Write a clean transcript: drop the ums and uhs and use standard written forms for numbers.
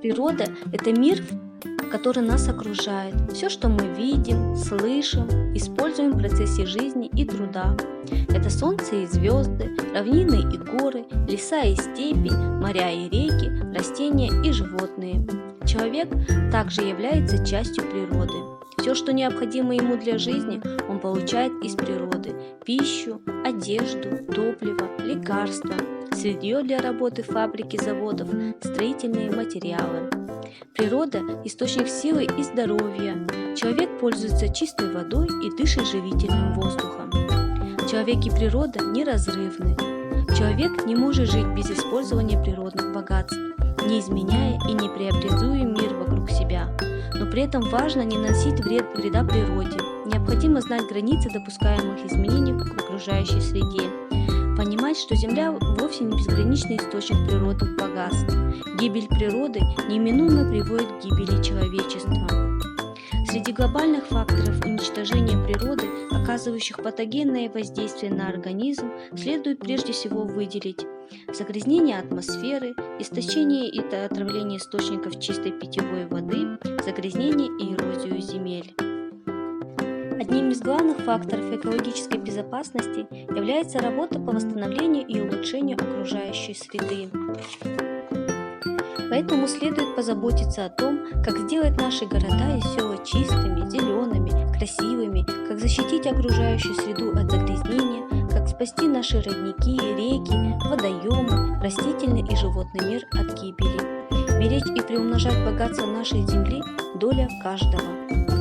Природа – это мир, который нас окружает. Все, что мы видим, слышим, используем в процессе жизни и труда. Это солнце и звезды, равнины и горы, леса и степи, моря и реки, растения и животные. Человек также является частью природы. Все, что необходимо ему для жизни, он получает из природы: пищу, одежду, топливо, лекарства, сырье для работы фабрик и заводов, строительные материалы. Природа – источник силы и здоровья. Человек пользуется чистой водой и дышит живительным воздухом. Человек и природа неразрывны. Человек не может жить без использования природных богатств, не изменяя и не преобразуя мир вокруг себя. Но при этом важно не наносить вреда природе. Необходимо знать границы допускаемых изменений в окружающей среде. Понимать, что Земля вовсе не безграничный источник природных богатств. Гибель природы неминуемо приводит к гибели человечества. Среди глобальных факторов уничтожения природы, оказывающих патогенное воздействие на организм, следует прежде всего выделить загрязнение атмосферы, истощение и отравление источников чистой питьевой воды, загрязнение и эрозию земель. Одним из главных факторов экологической безопасности является работа по восстановлению и улучшению окружающей среды. Поэтому следует позаботиться о том, как сделать наши города и села чистыми, зелеными, красивыми, как защитить окружающую среду от загрязнения, как спасти наши родники, реки, водоемы, растительный и животный мир от гибели. Беречь и приумножать богатство нашей земли – доля каждого.